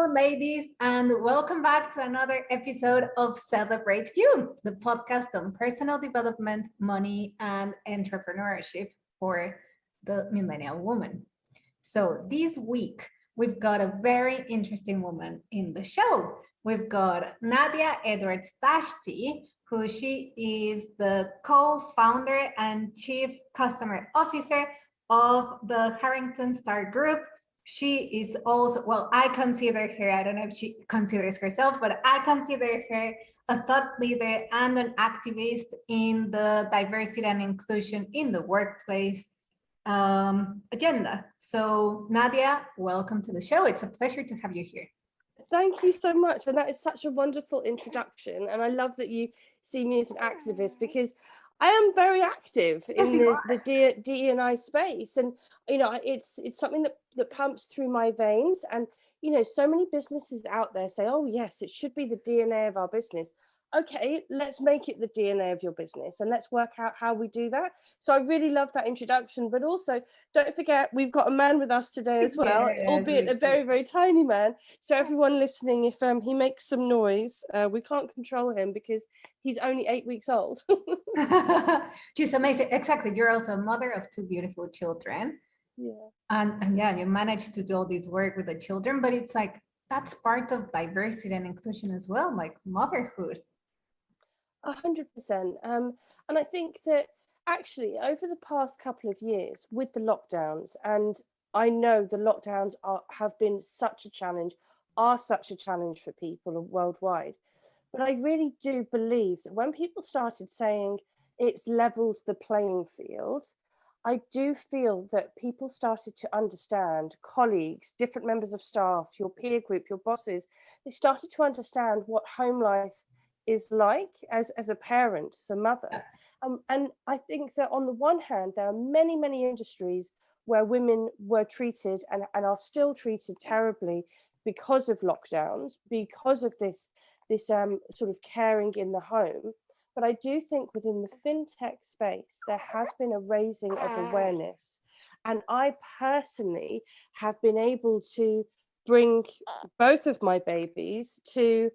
Hello, ladies, and welcome back to another episode of Celebrate You, the podcast on personal development, money, and entrepreneurship for the millennial woman. So, this week, we've got a very interesting woman in the show. We've got Nadia Edwards Tashti, who she is the co-founder and chief customer officer of the Harrington Star Group. She is also, well, I consider her, I don't know if she considers herself, but I consider her a thought leader and an activist in the diversity and inclusion in the workplace agenda. So Nadia, welcome to the show. It's a pleasure to have you here. Thank you so much. And that is such a wonderful introduction. And I love that you see me as an activist, because I am very active in the D&I space. And, you know, it's something that pumps through my veins. And, you know, so many businesses out there say, oh, yes, it should be the DNA of our business. Okay, let's make it the DNA of your business and let's work out how we do that. So I really love that introduction, but also don't forget, we've got a man with us today as well, albeit a very, very tiny man. So everyone listening, if he makes some noise, we can't control him because he's only 8 weeks old. She's amazing. Exactly. You're also a mother of two beautiful children. Yeah. And yeah, you managed to do all this work with the children, but it's like, that's part of diversity and inclusion as well, like motherhood. 100%. And I think that actually over the past couple of years with the lockdowns, and I know the lockdowns have been such a challenge, are such a challenge for people worldwide. But I really do believe that when people started saying it's leveled the playing field, I do feel that people started to understand, colleagues, different members of staff, your peer group, your bosses, they started to understand what home life is like as a parent, as a mother. And I think that on the one hand, there are many, many industries where women were treated and are still treated terribly because of lockdowns, because of this sort of caring in the home. But I do think within the fintech space, there has been a raising of awareness. And I personally have been able to bring both of my babies to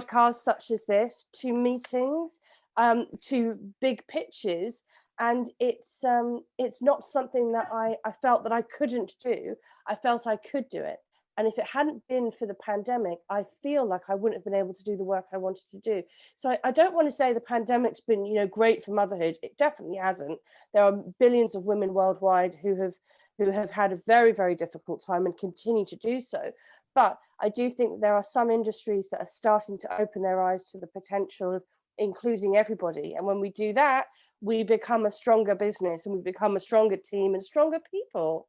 podcasts such as this, to meetings, to big pitches, and it's not something that I felt that I couldn't do. I felt I could do it, and if it hadn't been for the pandemic, I feel like I wouldn't have been able to do the work I wanted to do. So I don't want to say the pandemic's been, you know, great for motherhood. It definitely hasn't. There are billions of women worldwide who have had a very, very difficult time and continue to do so. But I do think there are some industries that are starting to open their eyes to the potential of including everybody. And when we do that, we become a stronger business and we become a stronger team and stronger people.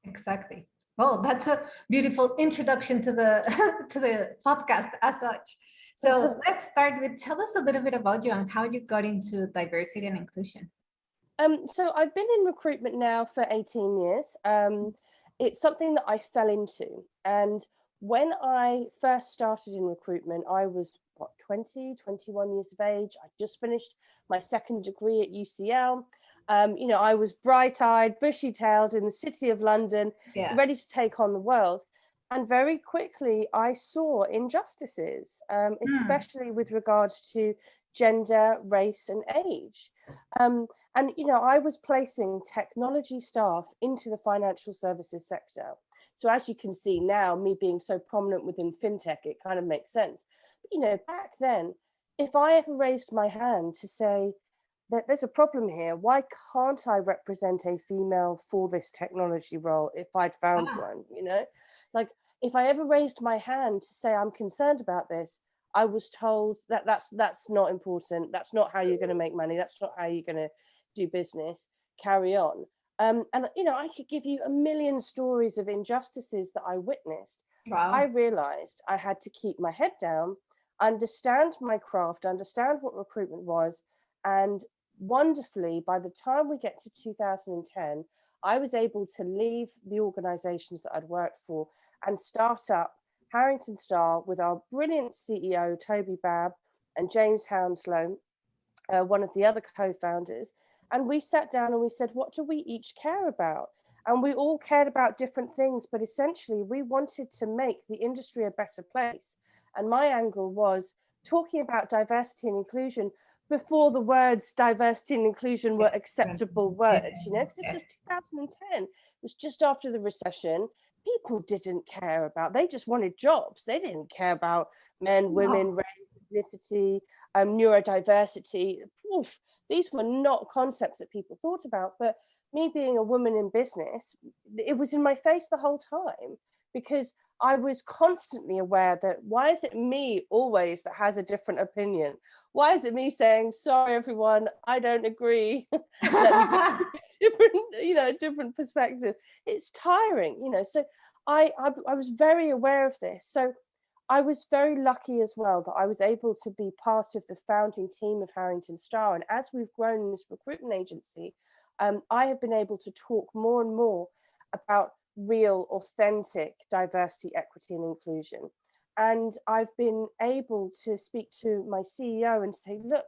Exactly. Well, that's a beautiful introduction to the to the podcast as such. So let's start with, tell us a little bit about you and how you got into diversity and inclusion. So I've been in recruitment now for 18 years. It's something that I fell into. And when I first started in recruitment, I was 20, 21 years of age. I just finished my second degree at UCL. You know, I was bright-eyed, bushy-tailed in the city of London, ready to take on the world. And very quickly, I saw injustices, especially with regards to gender, race, and age. And, you know, I was placing technology staff into the financial services sector. So as you can see now, me being so prominent within fintech, it kind of makes sense. But, you know, back then, if I ever raised my hand to say that there's a problem here, why can't I represent a female for this technology role if I'd found one, you know? Like, if I ever raised my hand to say I'm concerned about this, I was told that that's not important. That's not how you're going to make money. That's not how you're going to do business. Carry on. And, you know, I could give you a million stories of injustices that I witnessed. Wow. I realized I had to keep my head down, understand my craft, understand what recruitment was. And wonderfully, by the time we get to 2010, I was able to leave the organizations that I'd worked for and start up Harrington Star with our brilliant CEO, Toby Babb, and James Hounslow, one of the other co-founders. And we sat down and we said, what do we each care about? and we all cared about different things, but essentially we wanted to make the industry a better place. And my angle was talking about diversity and inclusion before the words diversity and inclusion were acceptable words, you know, because this was 2010. It was just after the recession. People didn't care about, they just wanted jobs. They didn't care about men, women, race, ethnicity, neurodiversity. Oof, these were not concepts that people thought about. But me being a woman in business, it was in my face the whole time, because I was constantly aware that why is it me always that has a different opinion? Why is it me saying, sorry, everyone, I don't agree. Let me give a different perspective. It's tiring, so I was very aware of this. So I was very lucky as well that I was able to be part of the founding team of Harrington Star. And as we've grown in this recruitment agency, I have been able to talk more and more about real, authentic diversity, equity, and inclusion. And I've been able to speak to my CEO and say, look,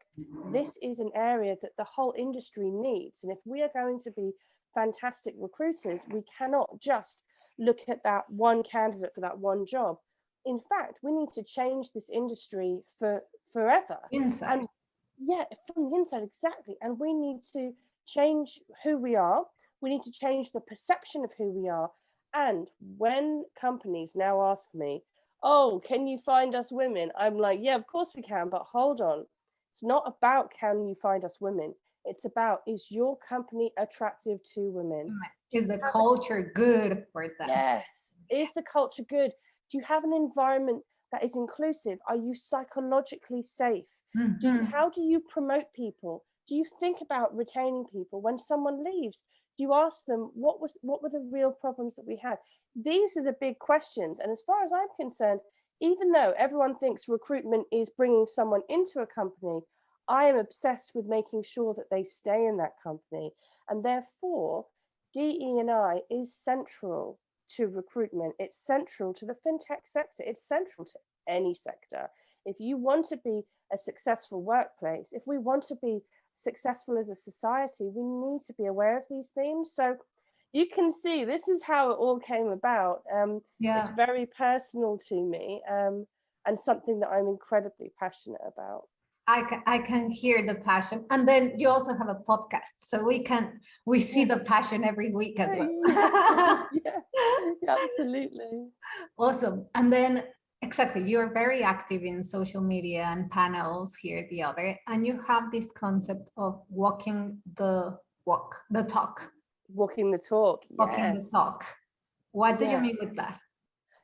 this is an area that the whole industry needs. And if we are going to be fantastic recruiters, we cannot just look at that one candidate for that one job. In fact, we need to change this industry for forever. Inside. And yeah, from the inside, exactly. And we need to change who we are. We need to change the perception of who we are. And when companies now ask me, oh, can you find us women? I'm like, yeah, of course we can, but hold on. It's not about can you find us women. It's about, is your company attractive to women? Is the culture good for them? Yes. Is the culture good? Do you have an environment that is inclusive? Are you psychologically safe? How do you promote people? Do you think about retaining people? When someone leaves, do you ask them what were the real problems that we had? These are the big questions. And as far as I'm concerned, even though everyone thinks recruitment is bringing someone into a company, I am obsessed with making sure that they stay in that company. And therefore, DE&I is central to recruitment. It's central to the fintech sector. It's central to any sector. If you want to be a successful workplace, if we want to be successful as a society, we need to be aware of these themes. So you can see this is how it all came about. It's very personal to me, and something that I'm incredibly passionate about. I can hear the passion. And then you also have a podcast, so we see the passion every week as well. Yeah, absolutely. Awesome. And then exactly, you're very active in social media and panels here, the other, and you have this concept of walking the walk, the talk. Walking the talk. Walking the talk. What do you mean with that?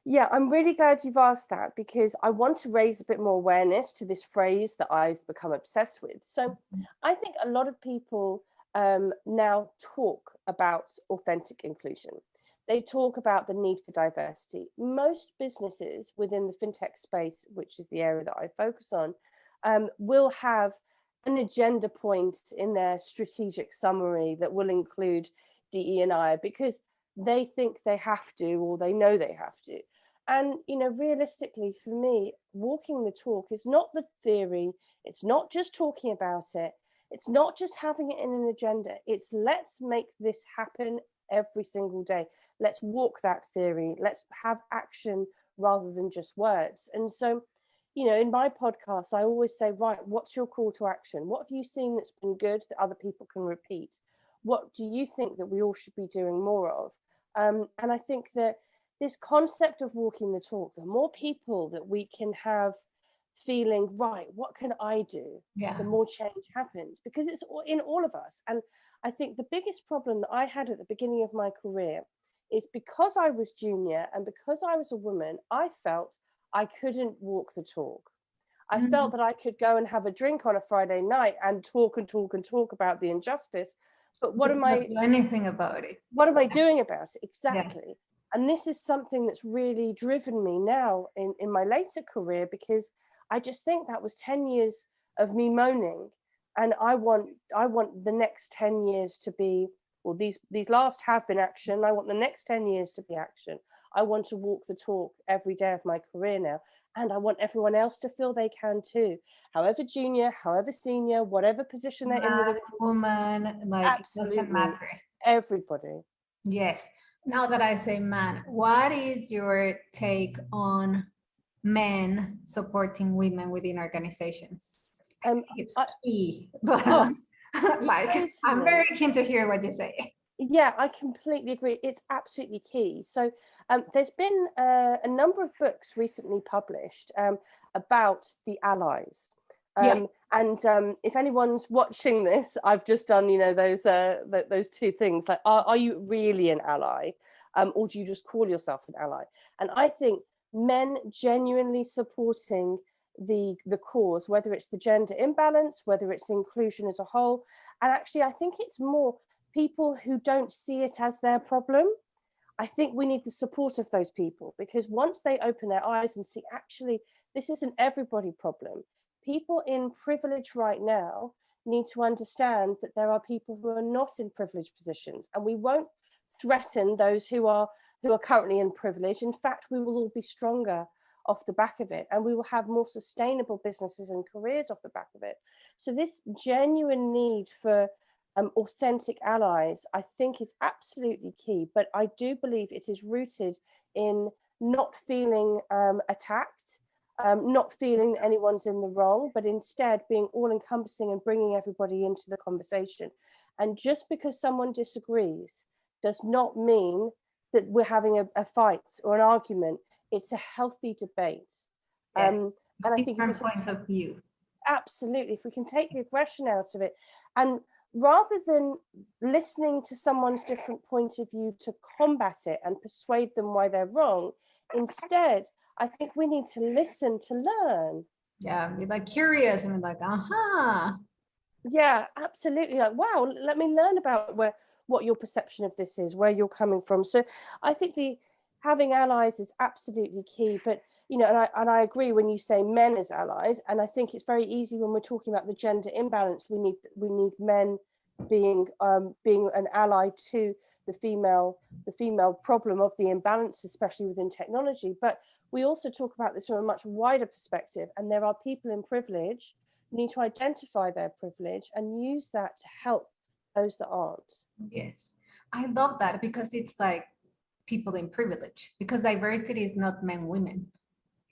Yeah, I'm really glad you've asked that, because I want to raise a bit more awareness to this phrase that I've become obsessed with. So I think a lot of people now talk about authentic inclusion. They talk about the need for diversity. Most businesses within the fintech space, which is the area that I focus on, will have an agenda point in their strategic summary that will include DE&I, because they think they have to, or they know they have to. And, realistically for me, walking the talk is not the theory. It's not just talking about it. It's not just having it in an agenda. It's let's make this happen every single day. Let's walk that theory. Let's have action rather than just words. And so, in my podcast, I always say, right, what's your call to action? What have you seen that's been good that other people can repeat? What do you think that we all should be doing more of? And I think that this concept of walking the talk, the more people that we can have feeling, right, what can I do? The more change happens, because it's in all of us. And I think the biggest problem that I had at the beginning of my career is because I was junior and because I was a woman, I felt I couldn't walk the talk. I felt that I could go and have a drink on a Friday night and talk and talk and talk about the injustice. But what am I do anything about it? What am I doing about it? Exactly. And this is something that's really driven me now in my later career, because I just think that was 10 years of me moaning. And I want the next 10 years to be, well, these last have been action. I want the next 10 years to be action. I want to walk the talk every day of my career now. And I want everyone else to feel they can too. However junior, however senior, whatever position they're in. Woman, like, absolutely, doesn't matter. Everybody. Yes. Now that I say man, what is your take on men supporting women within organizations? I Um, think it's I, key, but oh, like I'm totally. very keen to hear what you say. Yeah, I completely agree. It's absolutely key. So, there's been a number of books recently published about the allies. Yeah. And if anyone's watching this, I've just done, those two things. Like, are you really an ally, or do you just call yourself an ally? And I think men genuinely supporting the cause, whether it's the gender imbalance, whether it's inclusion as a whole, and actually, I think it's more people who don't see it as their problem. I think we need the support of those people, because once they open their eyes and see, actually, this isn't everybody problem. People in privilege right now need to understand that there are people who are not in privileged positions, and we won't threaten those who are currently in privilege. In fact, we will all be stronger off the back of it, and we will have more sustainable businesses and careers off the back of it. So this genuine need for authentic allies, I think, is absolutely key. But I do believe it is rooted in not feeling attacked, not feeling that anyone's in the wrong, but instead being all encompassing and bringing everybody into the conversation. And just because someone disagrees does not mean that we're having a fight or an argument. It's a healthy debate. Yeah. And I think if we Different can points of view. absolutely, if we can take the aggression out of it, and rather than listening to someone's different point of view to combat it and persuade them why they're wrong, instead I think we need to listen to learn. Yeah, be like curious and be like, uh-huh. Yeah, absolutely. Like, wow, let me learn about what your perception of this is, where you're coming from. So I think the having allies is absolutely key. But and I agree when you say men as allies, and I think it's very easy when we're talking about the gender imbalance. We need men being an ally to the female problem of the imbalance, especially within technology. But we also talk about this from a much wider perspective, and there are people in privilege. You need to identify their privilege and use that to help those that aren't. Yes. I love that because it's like people in privilege, because diversity is not men, women.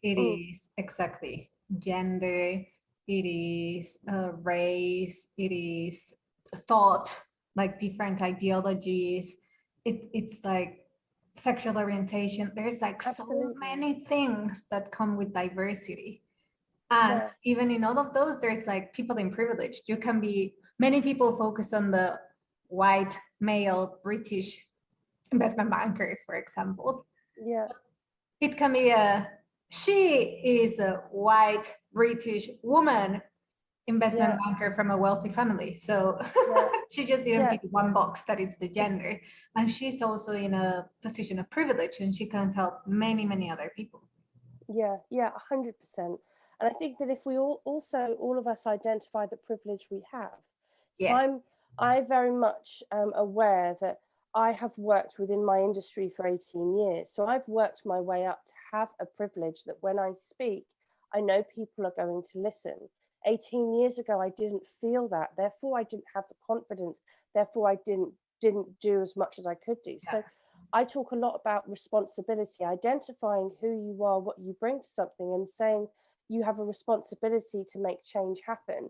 It Mm, is exactly gender, it is race, it is thought, like different ideologies. It's like sexual orientation. There's like so absolutely. many things that come with diversity. And Yeah, even in all of those, there's like people in privilege. You can be, many people focus on the white, male, British investment banker, for example. yeah, It can be she is a white British woman investment yeah, banker from a wealthy family. So yeah, she just didn't yeah, pick one box that it's the gender. And she's also in a position of privilege and she can help many, many other people. yeah, 100%. And I think that if we all of us identify the privilege we have. So Yes. I very much aware that I have worked within my industry for 18 years. So I've worked my way up to have a privilege that when I speak, I know people are going to listen. 18 years ago, I didn't feel that. Therefore, I didn't have the confidence. Therefore, I didn't do as much as I could do. Yeah. So I talk a lot about responsibility, identifying who you are, what you bring to something, and saying you have a responsibility to make change happen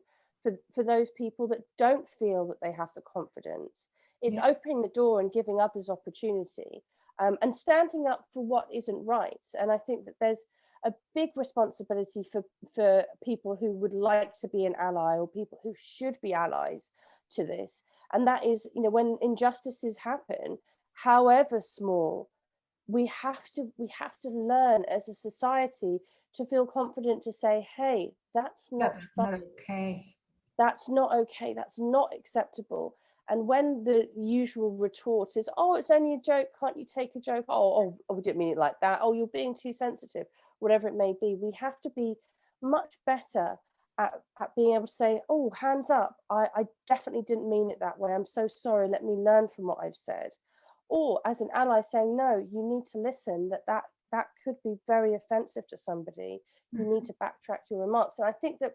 for those people that don't feel that they have the confidence. It's Yeah. opening the door and giving others opportunity, and standing up for what isn't right. And I think that there's a big responsibility for people who would like to be an ally, or people who should be allies to this. And that is, when injustices happen, however small, we have to learn as a society to feel confident to say, hey, that's That not is fun, not okay. that's not okay, that's not acceptable. And when the usual retort is, oh, it's only a joke, can't you take a joke? Oh, we didn't mean it like that. Oh, you're being too sensitive, whatever it may be. We have to be much better at being able to say, oh, hands up, I definitely didn't mean it that way, I'm so sorry, let me learn from what I've said. Or as an ally saying, no, you need to listen, that could be very offensive to somebody, you need to backtrack your remarks. And I think that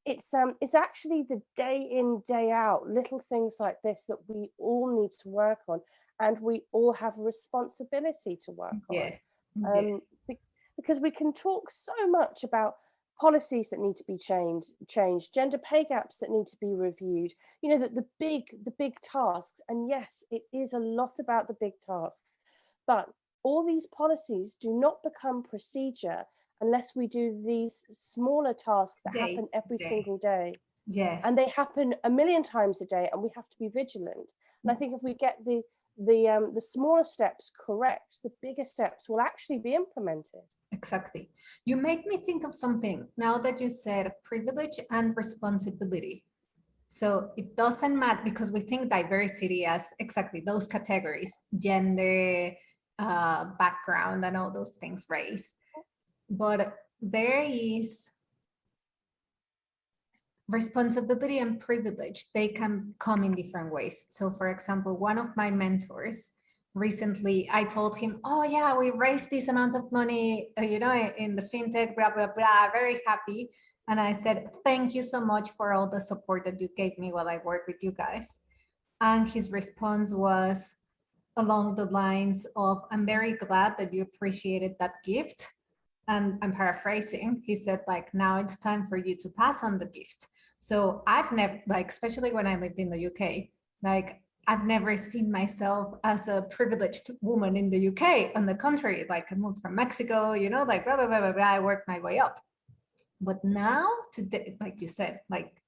it's actually the day in, day out little things like this that we all need to work on, and we all have a responsibility to work on. Yes. Yes. um, because we can talk so much about policies that need to be changed, gender pay gaps that need to be reviewed, you know, that the big tasks. And yes, it is a lot about the big tasks, but all these policies do not become procedure unless we do these smaller tasks that Day happen every to day. single day. Yes. And they happen a million times a day, and we have to be vigilant. And I think if we get the smaller steps correct, the bigger steps will actually be implemented. Exactly. You made me think of something now that you said privilege and responsibility. So it doesn't matter because we think diversity as exactly those categories, gender, background, and all those things, race. But there is responsibility and privilege. They can come in different ways. So, for example, one of my mentors recently, I told him, "Oh yeah, we raised this amount of money, in the fintech, blah blah blah." Very happy, and I said, "Thank you so much for all the support that you gave me while I work with you guys." And his response was along the lines of, "I'm very glad that you appreciated that gift." And I'm paraphrasing, he said, like, now it's time for you to pass on the gift. So I've never, like, especially when I lived in the UK, like, I've never seen myself as a privileged woman in the UK. On the contrary, like, I moved from Mexico, like, blah, blah, blah, blah, blah, I worked my way up. But now, today, like you said, like,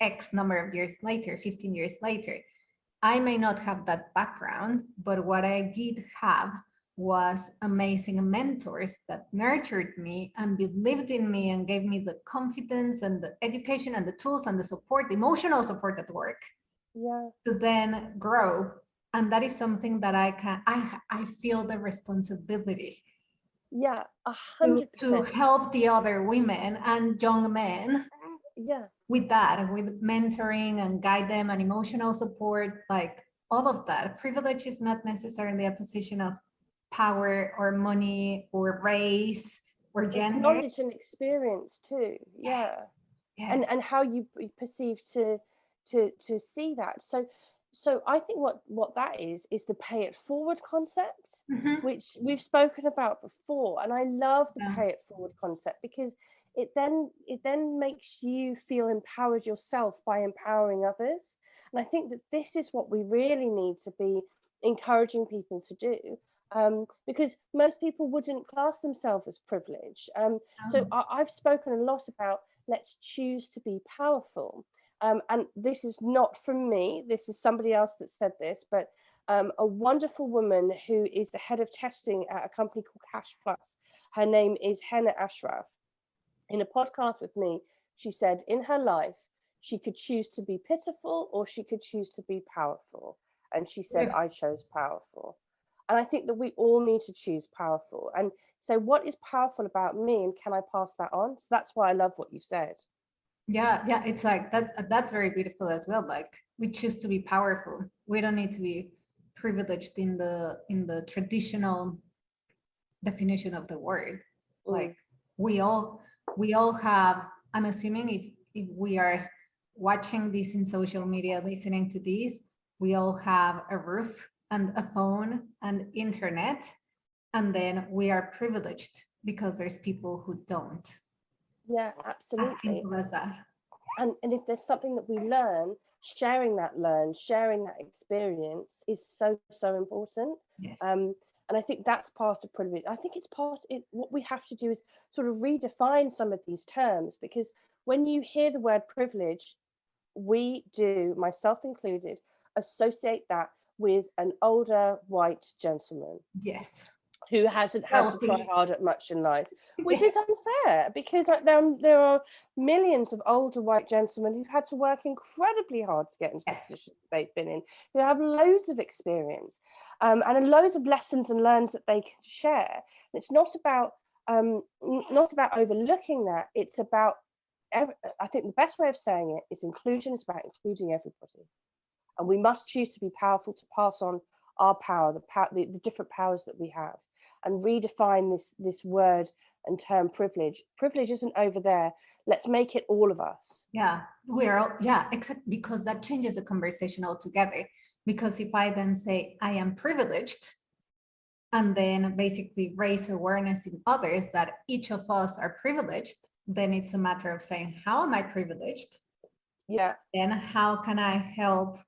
X number of years later, 15 years later, I may not have that background, but what I did have was amazing mentors that nurtured me and believed in me and gave me the confidence and the education and the tools and the support, the emotional support at work Yeah, to then grow. And that is something that I feel the responsibility yeah, to, 100%. help the other women and young men Yeah, with that, with mentoring and guide them and emotional support, like all of that. Privilege is not necessarily a position of power or money or race or it's gender. knowledge and experience too. Yeah. Yes. And how you perceive to see that. So I think what that is the pay it forward concept, Mhm. which we've spoken about before. And I love the Yeah. pay it forward concept because it then makes you feel empowered yourself by empowering others. And I think that this is what we really need to be encouraging people to do, because most people wouldn't class themselves as privileged. So Oh. I've spoken a lot about let's choose to be powerful. And this is not from me, this is somebody else that said this, but a wonderful woman who is the head of testing at a company called Cash Plus. Her name is Henna Ashraf. In a podcast with me, she said in her life, she could choose to be pitiful or she could choose to be powerful. And she said, I chose powerful. And I think that we all need to choose powerful. And so, what is powerful about me, and can I pass that on? So that's why I love what you said. Yeah, it's like that. That's very beautiful as well. Like, we choose to be powerful. We don't need to be privileged in the traditional definition of the word. Mm, Like, we all we all have, I'm assuming, if we are watching this in social media, listening to this, we all have a roof and a phone and internet, and then we are privileged because there's people who don't. yeah, As absolutely. simple as that. And if there's something that we learn, sharing that experience is so important. Yes. And I think that's part of privilege. I think it's part it what we have to do is sort of redefine some of these terms, because when you hear the word privilege, we do, myself included, associate that with an older white gentleman Yes. who hasn't had to try Healthy. hard at much in life, which is unfair because there are millions of older white gentlemen who've had to work incredibly hard to get into the Yes. positions they've been in, who have loads of experience, and loads of lessons and learns that they can share. And it's not about overlooking that. It's about, I think the best way of saying it is inclusion is about including everybody, and we must choose to be powerful to pass on our power, the different powers that we have. and redefine this word and term privilege. Privilege isn't over there. Let's make it all of us. Yeah, we're all, yeah, exactly, because that changes the conversation altogether. Because if I then say I am privileged, and then basically raise awareness in others that each of us are privileged, then it's a matter of saying, how am I privileged? Yeah. Then how can I help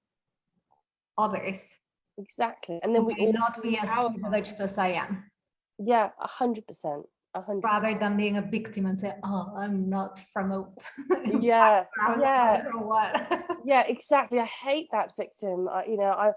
others? Exactly. And then we all not be as powerful. privileged as I am. Yeah, 100%. 100%. Rather than being a victim and say, oh, I'm not from a yeah, yeah, what. yeah, exactly. I hate that victim. I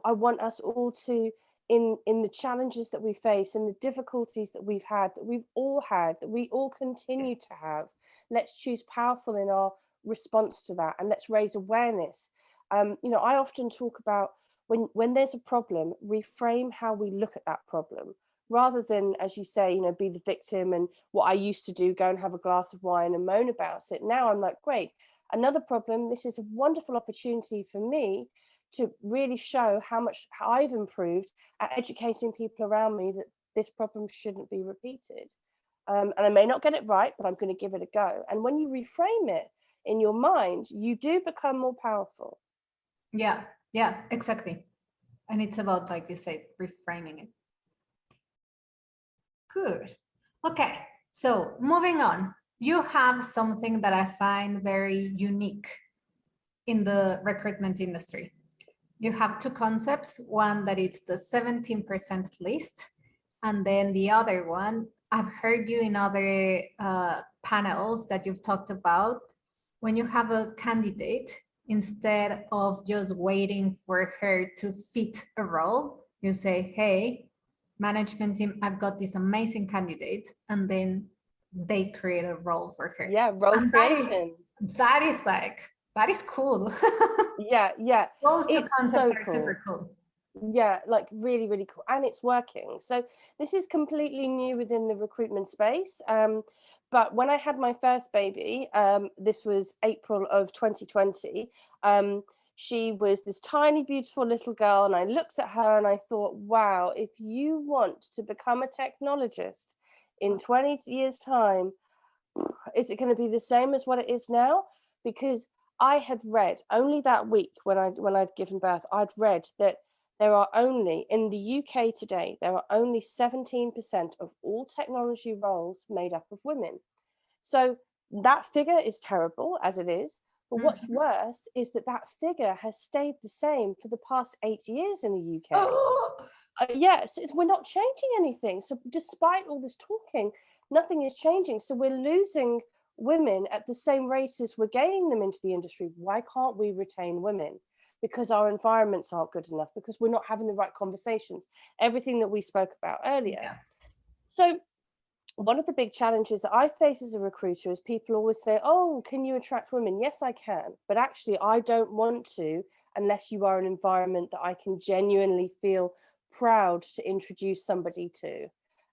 want us all to, in the challenges that we face and the difficulties that we've had, that we've all had, that we all continue to have. Let's choose powerful in our response to that, and let's raise awareness. I often talk about when there's a problem, reframe how we look at that problem, rather than, as you say, be the victim. And what I used to do, go and have a glass of wine and moan about it. Now I'm like, great, another problem. This is a wonderful opportunity for me to really show how I've improved at educating people around me that this problem shouldn't be repeated. And I may not get it right, but I'm going to give it a go. And when you reframe it in your mind, you do become more powerful. Yeah, exactly. And it's about, like you said, reframing it. Good. Okay, so moving on. You have something that I find very unique in the recruitment industry. You have two concepts, one that it's the 17% list, and then the other one, I've heard you in other panels that you've talked about, when you have a candidate, instead of just waiting for her to fit a role, you say, hey, management team, I've got this amazing candidate, and then they create a role for her. Yeah, role creation. That is cool. Yeah, Those two it's concepts so are cool. super cool. Yeah, like really, really cool. And it's working. So this is completely new within the recruitment space. But when I had my first baby, this was April of 2020, she was this tiny, beautiful little girl. And I looked at her and I thought, wow, if you want to become a technologist in 20 years' time, is it going to be the same as what it is now? Because I had read only that week when I'd given birth, I'd read that there are only, in the UK today, there are only 17% of all technology roles made up of women. So that figure is terrible as it is. But what's worse is that figure has stayed the same for the past 8 years in the UK. Oh. Yes, we're not changing anything. So despite all this talking, nothing is changing. So we're losing women at the same rate as we're gaining them into the industry. Why can't we retain women? Because our environments aren't good enough, because we're not having the right conversations, everything that we spoke about earlier. Yeah. So one of the big challenges that I face as a recruiter is people always say, oh, can you attract women? Yes, I can. But actually, I don't want to unless you are an environment that I can genuinely feel proud to introduce somebody to,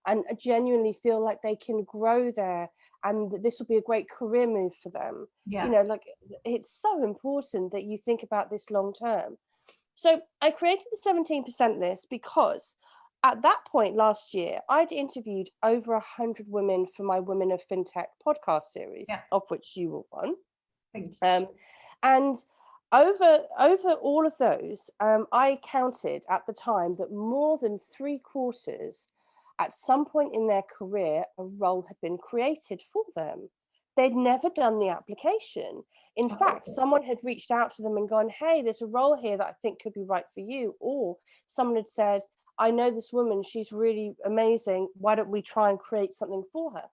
and genuinely feel like they can grow there and this will be a great career move for them. Yeah. Like it's so important that you think about this long term. So I created the 17% list because at that point last year, I'd interviewed over 100 women for my Women of FinTech podcast series, of which you were one. Thank you. And over all of those, I counted at the time that more than 3/4 at some point in their career, a role had been created for them. They'd never done the application. In fact, someone had reached out to them and gone, hey, there's a role here that I think could be right for you. Or someone had said, I know this woman, she's really amazing. Why don't we try and create something for her?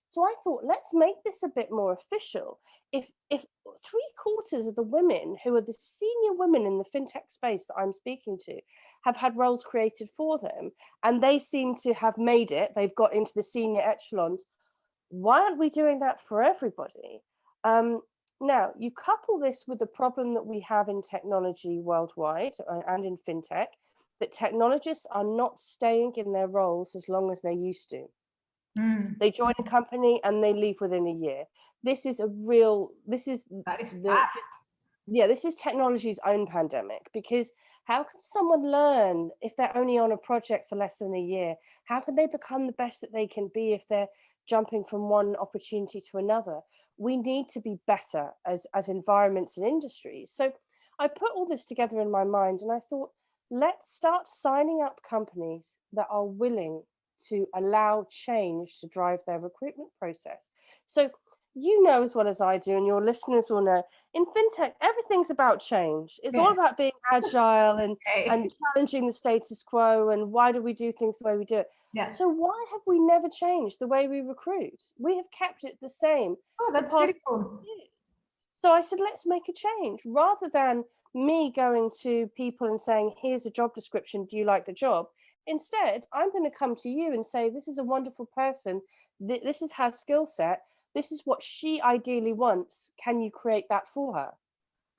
So I thought, let's make this a bit more official. If 3/4 of the women who are the senior women in the fintech space that I'm speaking to have had roles created for them, and they seem to have made it, they've got into the senior echelons, why aren't we doing that for everybody? Now, you couple this with the problem that we have in technology worldwide and in fintech, that technologists are not staying in their roles as long as they used to. They join a company and they leave within a year. That is fast. Yeah, this is technology's own pandemic, because how can someone learn if they're only on a project for less than a year? How can they become the best that they can be if they're jumping from one opportunity to another? We need to be better as environments and industries. So I put all this together in my mind and I thought, let's start signing up companies that are willing to allow change to drive their recruitment process. So you know as well as I do, and your listeners will know, in fintech, everything's about change. It's all Yeah. about being agile and Okay. challenging the status quo and why do we do things the way we do it. Yeah. So why have we never changed the way we recruit? We have kept it the same Oh, for the that's past beautiful. years. So I said, let's make a change rather than me going to people and saying, here's a job description. Do you like the job? Instead, I'm going to come to you and say, this is a wonderful person. This is her skill set. This is what she ideally wants. Can you create that for her?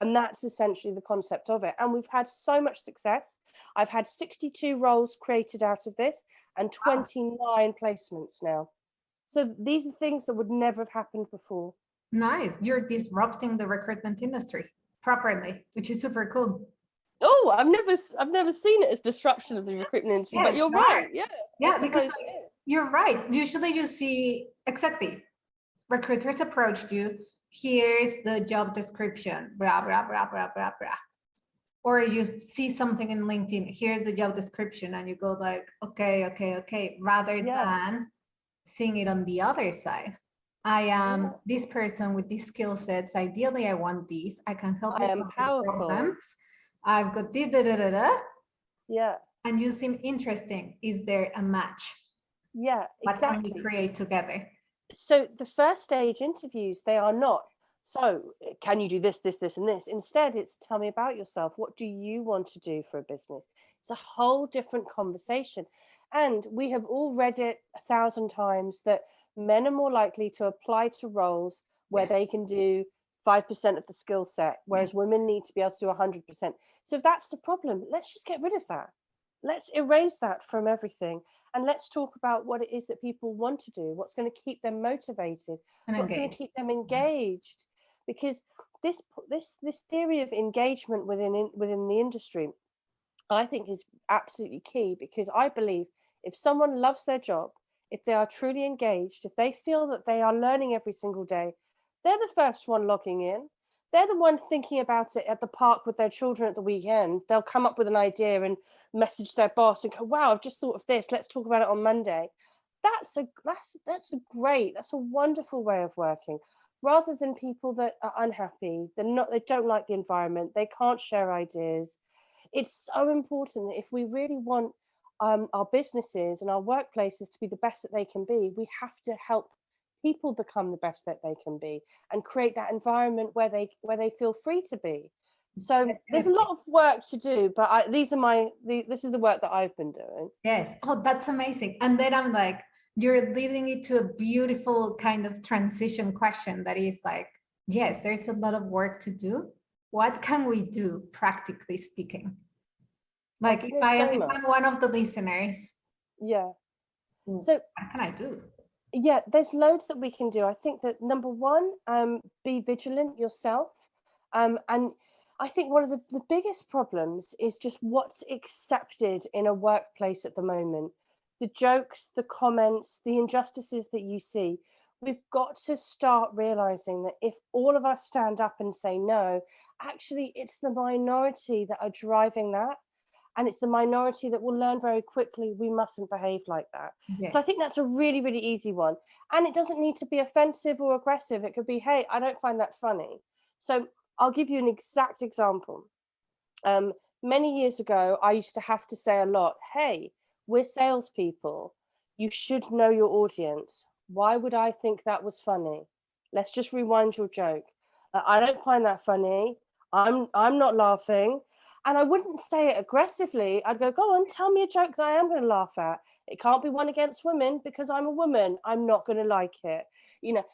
And that's essentially the concept of it. And we've had so much success. I've had 62 roles created out of this and Wow. 29 placements now. So these are things that would never have happened before. Nice. You're disrupting the recruitment industry properly, which is super cool. Oh, I've never seen it as disruption of the recruitment industry, but Yes, you're you are. right. Yeah, I Yeah, because suppose like, it is. you're right. Usually you see exactly recruiters approached you. Here's the job description, blah, blah, blah, blah, blah, blah. Or you see something in LinkedIn, here's the job description, and you go like, okay, okay, okay, rather Yeah, than seeing it on the other side. I yeah. am this person with these skill sets. Ideally, I want these. I can help I you am solve these powerful. problems. I've got this, da, da, da, da, Yeah, and you seem interesting. Is there a match? yeah, What can we exactly. create together? So the first stage interviews, they are not, so can you do this, this, this, and this? Instead, it's tell me about yourself. What do you want to do for a business? It's a whole different conversation. And we have all read it 1,000 times that men are more likely to apply to roles where Yes, they can do 5% of the skill set, yes, whereas women need to be able to do 100%. So if that's the problem, let's just get rid of that. Let's erase that from everything. And let's talk about what it is that people want to do, what's going to keep them motivated, and what's going to engage. keep them Yeah. engaged. Because this theory of engagement within the industry, I think is absolutely key, because I believe if someone loves their job, if they are truly engaged, if they feel that they are learning every single day, they're the first one logging in. They're the one thinking about it at the park with their children at the weekend. They'll come up with an idea and message their boss and go, "Wow, I've just thought of this. Let's talk about it on Monday." That's a wonderful way of working. Rather than people that are unhappy, they don't like the environment, they can't share ideas. It's so important that if we really want our businesses and our workplaces to be the best that they can be, we have to help people become the best that they can be and create that environment where they feel free to be. So there's a Definitely. lot of work to do, but this is the work that I've been doing. Yes. Oh, that's amazing. And then I'm like, you're leading it to a beautiful kind of transition question that is like, yes, there's a lot of work to do. What can we do, practically speaking? Oh, Like there's so if much. I'm one of the listeners, Yeah. what So can I do? yeah, there's loads that we can do. I think that number one, be vigilant yourself. And I think one of the biggest problems is just what's accepted in a workplace at the moment. The jokes, the comments, the injustices that you see. We've got to start realizing that if all of us stand up and say no, actually it's the minority that are driving that. And it's the minority that will learn very quickly we mustn't behave like that. So I Yes. think that's a really, really easy one. And it doesn't need to be offensive or aggressive. It could be, hey, I don't find that funny. So I'll give you an exact example. Um, Many years ago, I used to have to say a lot, hey, we're salespeople. You should know your audience. Why would I think that was funny? Let's just rewind your joke. I don't find that funny. I'm not laughing. And I wouldn't say it aggressively. I'd go on, tell me a joke that I am going to laugh at. It can't be one against women because I'm a woman. I'm not going to like it. And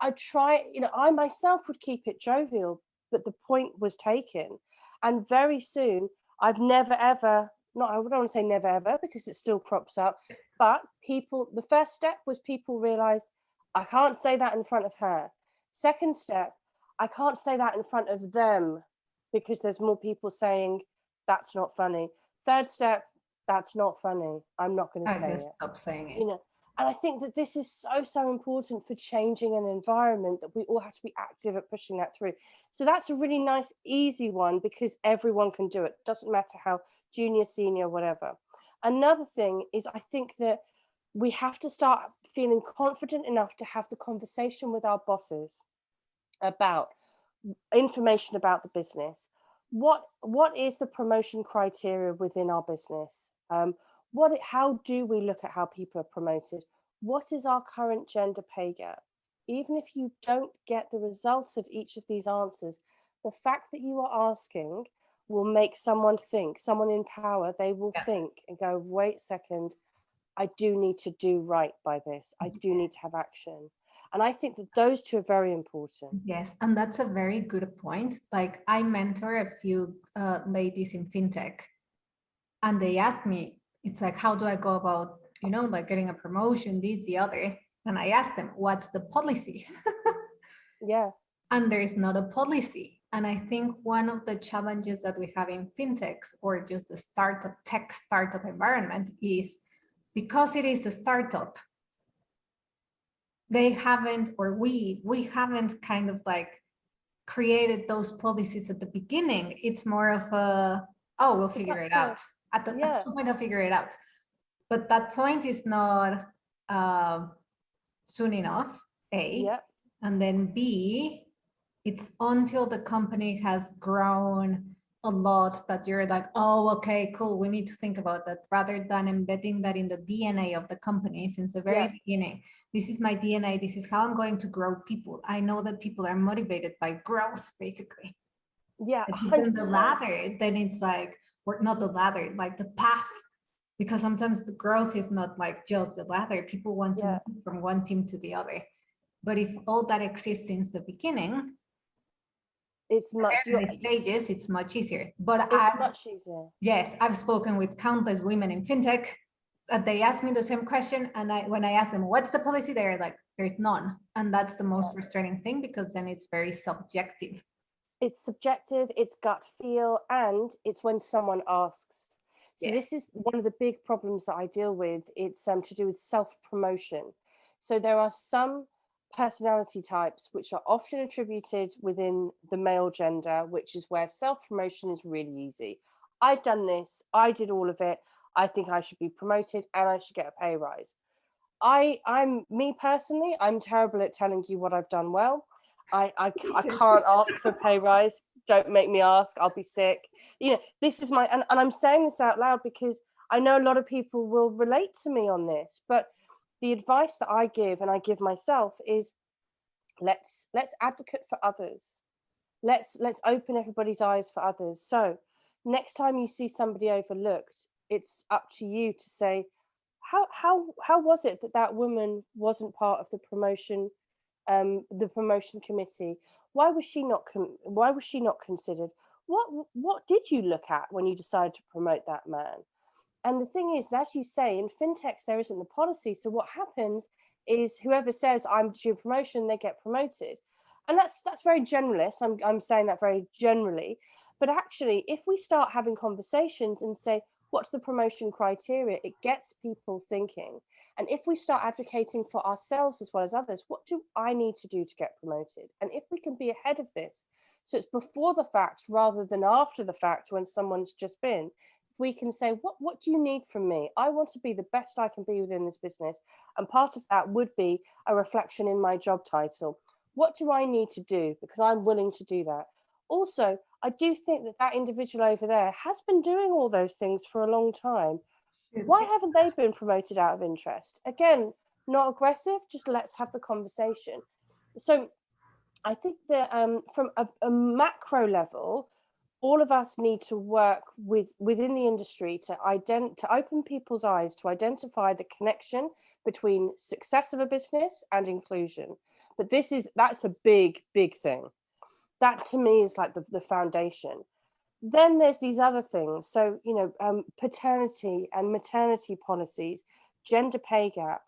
I'd try, I myself would keep it jovial, but the point was taken. And very soon, I've never ever, not I don't want to say never ever because it still crops up, but the first step was people realized I can't say that in front of her. Second step, I can't say that in front of them. because there's more people saying that's not funny. Third step, that's not funny, I'm not going to I say just it. stop saying it. You know, and I think that this is so important for changing an environment, that we all have to be active at pushing that through. So that's a really nice easy one, because everyone can do it, doesn't matter how junior, senior, whatever. Another thing is, I think that we have to start feeling confident enough to have the conversation with our bosses about information about the business. What is the promotion criteria within our business? How do we look at how people are promoted? What is our current gender pay gap? Even if you don't get the results of each of these answers, the fact that you are asking will make someone think, someone in power, they will Yeah. think and go, wait a second, I do need to do right by this. I do need to have Yes. action. And I think that those two are very important. Yes, and that's a very good point. Like I mentor a few ladies in fintech, and they ask me, it's like, how do I go about, like getting a promotion, this, the other? And I ask them, what's the policy? Yeah. And there is not a policy. And I think one of the challenges that we have in fintechs or just the tech startup environment is because it is a startup, they haven't, or we haven't kind of like created those policies at the beginning. It's more of a, oh, we'll It's a figure gut it feel. out. At Yeah. some point, I'll figure it out. But that point is not uh, soon enough, A. Yep. And then B, it's until the company has grown a lot that you're like, oh, okay, cool. We need to think about that rather than embedding that in the DNA of the company since the very Yep. beginning. This is my DNA. This is how I'm going to grow people. I know that people are motivated by growth, basically. Yeah. If you build the 100%. ladder, then it's like, or not the ladder, like the path. Because sometimes the growth is not like just the ladder. People want to Yeah. move from one team to the other. But if all that exists since the beginning, It's much. early stages, it's much easier. But It's much easier. yes, I've spoken with countless women in fintech that they ask me the same question. And when I ask them, what's the policy? They're like, there's none. And that's the most frustrating thing because then it's very subjective. It's subjective, it's gut feel, and it's when someone asks. So Yes. this is one of the big problems that I deal with. It's to do with self-promotion. So there are some personality types which are often attributed within the male gender, which is where self-promotion is really easy. I've done this, I did all of it, I think I should be promoted and I should get a pay rise. I'm me personally, I'm terrible at telling you what I've done well. I can't ask for a pay rise. Don't make me ask. I'll be sick. This is and I'm saying this out loud because I know a lot of people will relate to me on this. But the advice that I give and I give myself is let's advocate for others. Let's open everybody's eyes for others. So next time you see somebody overlooked, it's up to you to say, how was it that woman wasn't part of the promotion committee? Why was she not considered? What did you look at when you decided to promote that man? And the thing is, as you say, in fintechs there isn't the policy. So what happens is whoever says I'm due promotion, they get promoted, and that's very generalist. I'm saying that very generally, but actually, if we start having conversations and say what's the promotion criteria, it gets people thinking. And if we start advocating for ourselves as well as others, what do I need to do to get promoted? And if we can be ahead of this, so it's before the fact rather than after the fact when someone's just been, we can say, what do you need from me? I want to be the best I can be within this business. And part of that would be a reflection in my job title. What do I need to do? Because I'm willing to do that. Also, I do think that individual over there has been doing all those things for a long time. Why haven't they been promoted out of interest? Again, not aggressive, just let's have the conversation. So I think that from a macro level, all of us need to work within the industry to open people's eyes to identify the connection between success of a business and inclusion. But that's a big thing. That to me is like the foundation. Then there's these other things. So paternity and maternity policies, gender pay gap,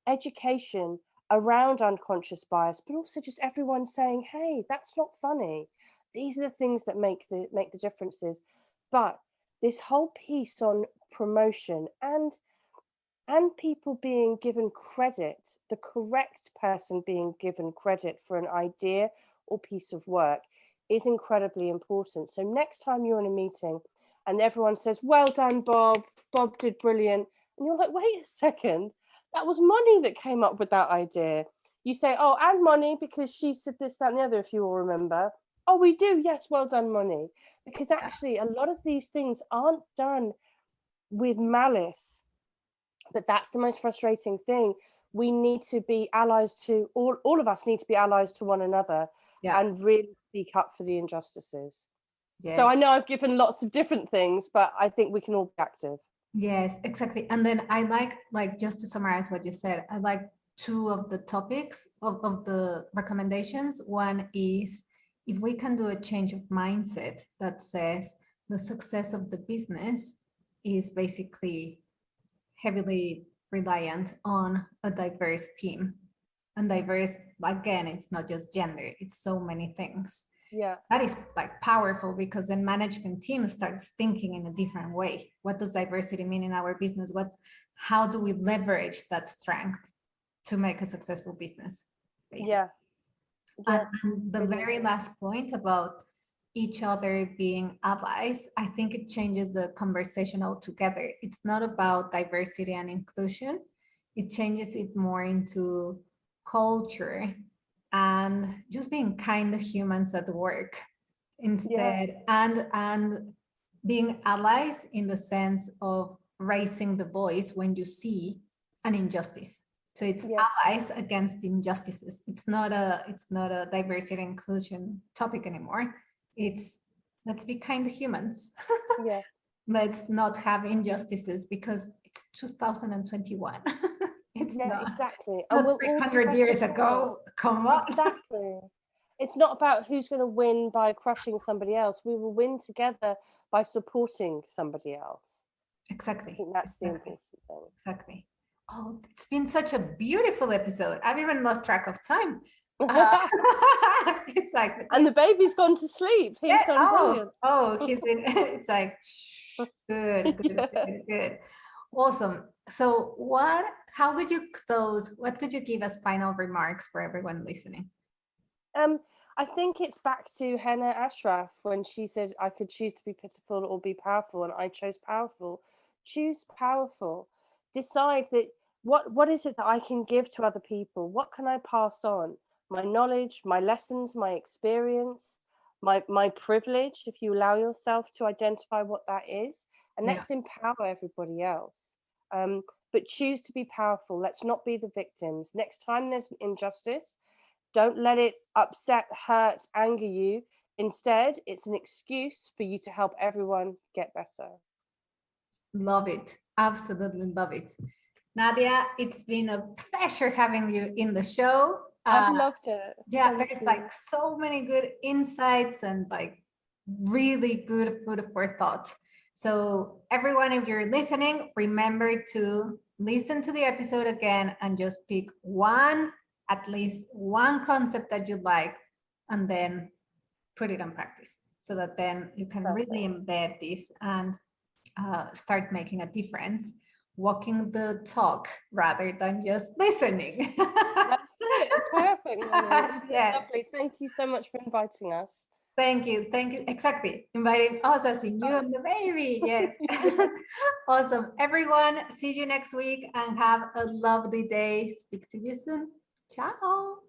education around unconscious bias, but also just everyone saying, hey, that's not funny. These are the things that make the differences. But this whole piece on promotion and people being given credit, the correct person being given credit for an idea or piece of work is incredibly important. So next time you're in a meeting and everyone says, well done, Bob, Bob did brilliant. And you're like, wait a second, that was Moni that came up with that idea. You say, oh, and Moni, because she said this, that, and the other, if you all remember. Oh, we do, yes, well done, Moni. Because actually a lot of these things aren't done with malice. But that's the most frustrating thing. We need to be allies to all of us need to be allies to one another and really speak up for the injustices. So I know I've given lots of different things, but I think we can all be active. Yes, exactly. And then I like just to summarize what you said, I like two of the topics of the recommendations. One is if we can do a change of mindset that says the success of the business is basically heavily reliant on a diverse team. And diverse, again, it's not just gender, it's so many things. Yeah, that is like powerful, because then management team starts thinking in a different way. What does diversity mean in our business? How do we leverage that strength to make a successful business, basically? yeah. And the very last point about each other being allies, I think it changes the conversation altogether. It's not about diversity and inclusion. It changes it more into culture and just being kind humans at work instead. And being allies in the sense of raising the voice when you see an injustice. So it's allies against injustices. It's not a diversity and inclusion topic anymore. It's let's be kind humans. Yeah. Let's not have injustices, because it's 2021. It's not exactly. And we'll 300 years ago. Come on. Exactly. It's not about who's going to win by crushing somebody else. We will win together by supporting somebody else. Exactly. I think that's the important thing. Exactly. Oh, it's been such a beautiful episode. I've even lost track of time. It's like, and the baby's gone to sleep. He's done brilliant. He's been. It's like good. Awesome. So how would you close? What could you give as final remarks for everyone listening? I think it's back to Hannah Ashraf when she said, I could choose to be pitiful or be powerful, and I chose powerful. Choose powerful. Decide that what is it that I can give to other people? What can I pass on? My knowledge, my lessons, my experience, my privilege, if you allow yourself to identify what that is. And let's empower everybody else. But choose to be powerful. Let's not be the victims. Next time there's injustice, don't let it upset, hurt, anger you. Instead, it's an excuse for you to help everyone get better. Love it. Absolutely love it. Nadia, it's been a pleasure having you in the show. I've loved it. Yeah, there's like so many good insights and like really good food for thought. So everyone, if you're listening, remember to listen to the episode again and just pick at least one concept that you like, and then put it on practice, so that then you can really embed this and start making a difference, walking the talk rather than just listening. That's it. Perfect. Lovely. Thank you so much for inviting us. Thank you. Exactly. Inviting us as in you and the baby. Yes. Awesome. Everyone, see you next week and have a lovely day. Speak to you soon. Ciao.